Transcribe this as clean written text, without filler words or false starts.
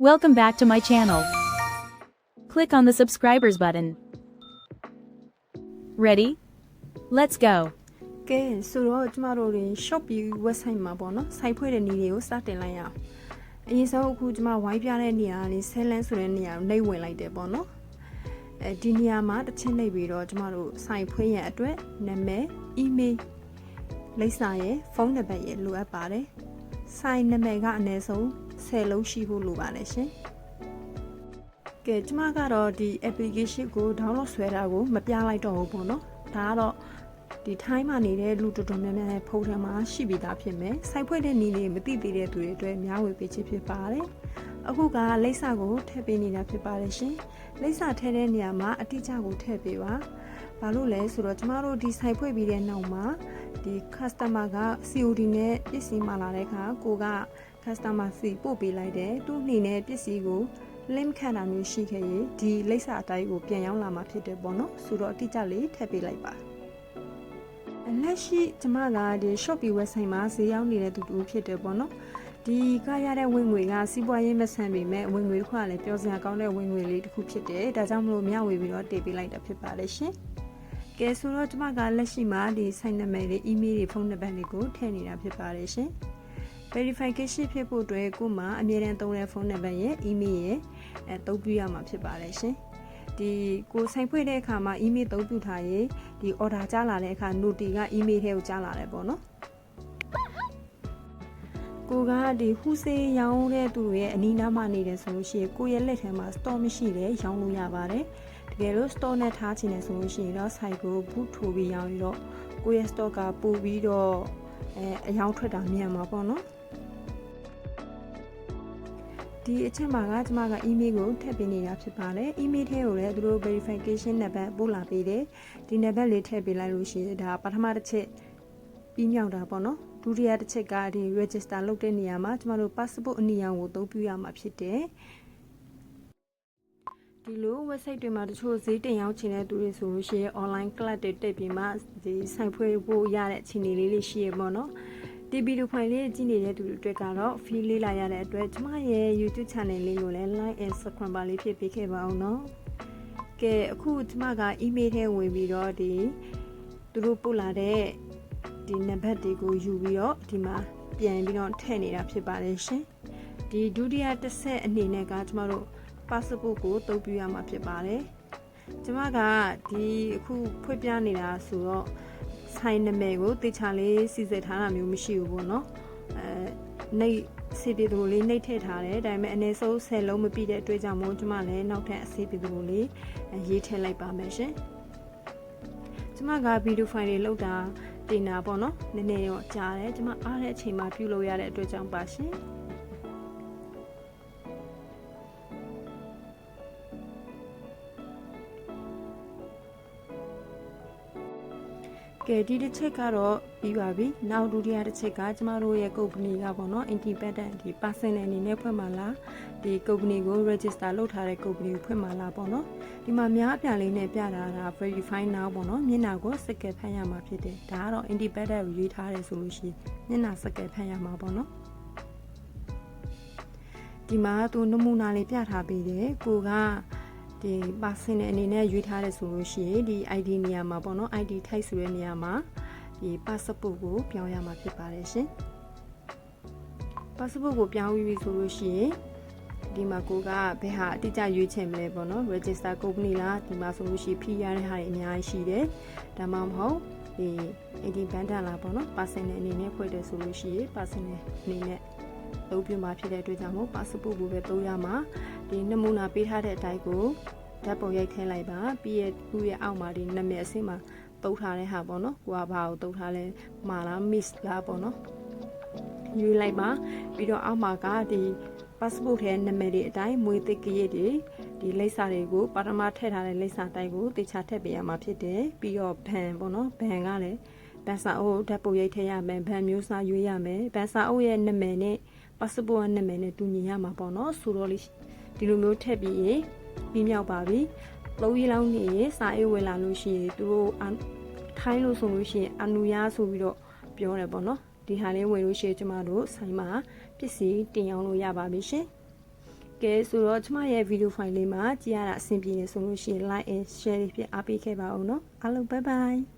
Welcome back to my channel. Click on the subscribers button. Ready? Let's go. ကဲဆိုတော့ကျမတို့တွေ Shopee website မှာပေါ့နော်စိုက်ဖွဲ့တဲ့နည်းလေးကိုစတင်လိုက်ရအောင်အရင်ဆုံးအခုကျမဝိုင်းပြတဲ့နေရာလေး Selling ဆိုတဲ့နေရာကိုနှိပ်ဝင်လိုက်တယ်ပေါ့နော်ဒီနေရာမှာတစ်ချက်နှိပ်ပြီးတော့ကျမတို့စိုက်ဖွဲ့ရန်အတွက်နာမည် email လိပ်စာရယ်ဖုန်းနံပါတ်ရယ်လိုအပ်ပါတယ်စိုက်နာမည်ကအနည်းဆုံး10လုံးရှိဖို့လိုပါတယ်ရှင်ကဲကျမကတော့ဒီ application ကို download ဆွဲတာကိုမပြလိုက်တော့ဘူးပေါ့နော်ဒါကတော့ဒီထိုင်းမှာနေတဲ့လူတော်တော်များများနဲ့ဖုန်းထဲမှာရှိပြီးသားဖြစ်မယ်စိုက်ဖွဲ့တဲ့နည်းလေးမသိသေးတဲ့သူတွေအတွက်မျှဝေပေးခြင်းဖြစ်ပါတယ်အခုကလိပ်စာကိုထည့်ပေးနေတာဖြစ်ပါတယ်ရှင်လိပ်စာထည့်တဲ့နေရာမှာအတိအကျကိုထည့်ပေးပါဘာလို့လဲဆိုတော့ကျမတို့ဒီစိုက်ဖွဲ့ပြီးတဲ့နောက်မှာဒီ customer က COD နဲ့ပစ္စည်းမှာလာတဲ့အခါကိုက customer စီပို့ပေးလိုက်တယ်သူ့အနေနဲ့ပစ္စည်းကို link ခံတာမျိုးရှိခဲ့ရင်ဒီလိပ်စာအတိုင်းကိုပြန်ရောက်လာမှာဖြစ်တယ်ပေါ့နော်ဆိုတော့အတိအကျလေးထည့်ပေးလိုက်ပါလက်ရှိကျမကဒီ Shopee website မှာဈေးရောက်နေတဲ့သူတူဖြစ်တယ်ပေါ့နော်ဒီကရတဲ့ဝင်ငွေကစီးပွားရေးမဆန်ပေမဲ့ဝင်ငွေတစ်ခုကလည်းပြောစရာကောင်းတဲ့ဝင်ငွေလေးတစ်ခုဖြစ်တယ်ဒါကြောင့်မလို့မျှဝေပြီးတော့တင်ပေးလိုက်တာဖြစ်ပါတယ်ရှင်ကဲဆိုတော့ကျမကလက်ရှိမှာဒီ site နာမည်တွေ email တွေဖုန်းနံပါတ်တွေကိုထည့်နေတာဖြစ်ပါတယ်ရှင် verification ဖြစ်ဖို့အတွက်ကိုမှအမြဲတမ်းသုံးတဲ့ဖုန်းနံပါတ်ရဲ့ email ရဲ့အသုံးပြုရမှာဖြစ်ပါတယ်ရှင်ဒီကိုဆိုင်ဖွင့်တဲ့အခါမှာ email သုံးပြုထားရင်ဒီ order ကြားလာတဲ့အခါ note က email ထဲကိုကြားလာတယ်ပေါ့နော်ကိုကဒီဟူဆေးရောင်းတဲ့သူတွေရဲ့အနီးနားမှာနေတယ်ဆိုလို့ရှိရင်ကိုရဲ့လက်ထဲမှာ store မရှိတယ်ရောင်းလို့ရပါတယ်တကယ်လို့ store နဲ့ထားချင်တယ်ဆိုလို့ရှိရင်တော့ site ကို book ထိုးပြီးရောင်းပြီးတော့ကိုရဲ့ store ကပို့ပြီးတော့အယောင်းထွက်တာမြန်မှာပေါ့နော်ဒီအချက်မှာကကျမက email ကိုထည့်ပေးနေတာဖြစ်ပါတယ် email ထဲကိုလည်းသူတို့ verification နံပါတ်ပို့လာပေးတယ်ဒီနံပါတ်လေးထည့်ပေးလိုက်လို့ရှိရင်ဒါပထမတစ်ချက်ပြီးမြောက်တာပေါ့နော်ဒုတိယတစ်ချက်ကဒီ register လုပ်တဲ့နေရာမှာကျမတို့ passport အနီရောင်ကိုအသုံးပြုရမှာဖြစ်တယ်ဒီလို website တွေမှာတချို့ဈေးတင်ရောက်ချင်တဲ့သူတွေဆိုလို့ရှိရင် online class တွေတက်ပြီးမှဒီဆိုင်ဖွေဖို့ရတဲ့အခြေအနေလေးရှိရပေါ့နော်ဒီဗီဒီယိုဖိုင်လေးကြည့်နေတဲ့သူတွေအတွက်ကတော့ feel လေးလာရတဲ့အတွက်ကျမရဲ့ YouTube channel လေးကိုလည်း like and subscribe လေးဖြစ်ပေးခဲ့ပါအောင်နော်ကဲအခုကျမက email ထဲဝင်ပြီးတော့ဒီသူတို့ပို့လာတဲ့ဒီနံပါတ်တွေကိုယူပြီးတော့ဒီမှာပြန်ပြီးတော့ထည့်နေတာဖြစ်ပါတယ်ရှင်ဒီဒုတိယတစ်ဆက်အနေနဲ့ကကျမတို့ passport ကိုတုံးပြရမှာဖြစ်ပါတယ်ကျမကဒီအခုဖွင့်ပြနေတာဆိုတော့ဆိုင်နာမည်ကိုတေချာလေးစီစစ်ထားတာမျိုးမရှိဘူးပေါ့နော်နှိပ်စေပြည်သူလေးနှိပ်ထည့်ထားတယ်ဒါပေမဲ့အနည်းဆုံး10လုံးမပြည့်တဲ့အတွက်ကြောင့်မို့ကျမလည်းနောက်ထပ်အစေပြည်သူလေးရေးထည့်လိုက်ပါမယ်ရှင်ကျမကဗီဒီယိုဖိုင်တွေလောက်တာတင်တာပေါ့နော်နည်းနည်းတော့ကြားတယ်ကျမအားတဲ့အချိန်မှာပြုလုပ်ရတဲ့အတွက်ကြောင့်ပါရှင်ကဲဒီတစ်ချက်ကတော့ပြီးပါပြီနောက်ဒုတိယတစ်ချက်ကကျမတို့ရဲ့ company ကပေါ့နော် independent ဒီ personal အနေနဲ့ဖွင့်မှာလားဒီ company ကို register လုပ်ထားတဲ့ company ကိုဖွင့်မှာလားပေါ့နော်ဒီမှာများအပြားလေးနဲ့ပြတာက verify now ပေါ့နော်မျက်နှာကိုစကယ်ဖတ်ရမှာဖြစ်တယ်ဒါကတော့ independent ကိုရေးထားတယ်ဆိုလို့ရှိရင်မျက်နှာစကယ်ဖတ်ရမှာပေါ့နော်ဒီမှာသူနမူနာလေးပြထားပေးတယ်ကိုကဒီ person အနေနဲ့ရွေးထားတယ်ဆိုလို့ရှိရင်ဒီ ID နေရာမှာပေါ့နော် ID type ဆိုတဲ့နေရာမှာဒီ passport ကိုပြောင်းရမှာဖြစ်ပါတယ်ရှင် passport ကိုပြောင်းပြီးပြီဆိုလို့ရှိရင်ဒီမှာကိုကဘယ်ဟာအတိအကျရွေးချယ်မလဲပေါ့နော် register company လားဒီမှာဆိုလို့ရှိရင် fee ရတဲ့ဟာတွေအများကြီးရှိတယ်ဒါမှမဟုတ်ဒီ independent လားပေါ့နော် person အနေနဲ့ဖွဲ့တယ်ဆိုလို့ရှိရင် person အနေနဲ့သုံးပြမှာဖြစ်တဲ့အတွက်ကြောင့်မို့ passport ကိုပဲသုံးရမှာဒီနမူနာပေးထားတဲ့အတိုင်းကိုဓာတ်ပုံရိုက်ထည့်လိုက်ပါပြီးရသူ့ရဲ့အောက်မှာဒီနာမည်အဆင့်မှာတုပ်ထားတဲ့ဟာပေါ့နော်ကိုကဘာကိုတုပ်ထားလဲမှာလား miss လားပေါ့နော်ရွေးလိုက်ပါပြီးတော့အောက်မှာကဒီ passport ထဲနာမည်တွေအတိုင်းမွေးသစ်ကရစ်တွေဒီလိပ်စာတွေကိုပထမထည့်ထားတဲ့လိပ်စာတိုင်းကိုတေချာထည့်ပေးရမှာဖြစ်တယ်ပြီးတော့ဘန်ပေါ့နော်ဘန်ကလည်းဘန်စာအုပ်ဓာတ်ပုံရိုက်ထည့်ရမယ်ဘန်မျိုးစားရွေးရမယ်ဘန်စာအုပ်ရဲ့နာမည်နဲ့ passport နာမည်နဲ့တူညီရမှာပေါ့နော်ဆိုတော့ဒီလိုမျိုးထည့်ပြီးရင်ပြီးမြောက်ပါပြီ3ရက်လောက်နေရင်စာအိတ်ဝင်လာလို့ရှိရင်သူတို့ထိုင်းလို့ဆိုလို့ရှိရင်အနူရဆိုပြီးတော့ပြောတယ်ပေါ့နော်ဒီဟာလေးဝင်လို့ရှိရင်ကျမတို့ဆိုင်မှာပစ္စည်းတင်အောင်လို့ရပါပြီရှင်က ကဲဆိုတော့ကျမရဲ့ video file လေးမှာကြည့်ရတာအဆင်ပြေနေဆိုလို့ရှိရင် like and share လေးဖြစ်အားပေးခဲ့ပါဦးเนาะအားလုံး bye bye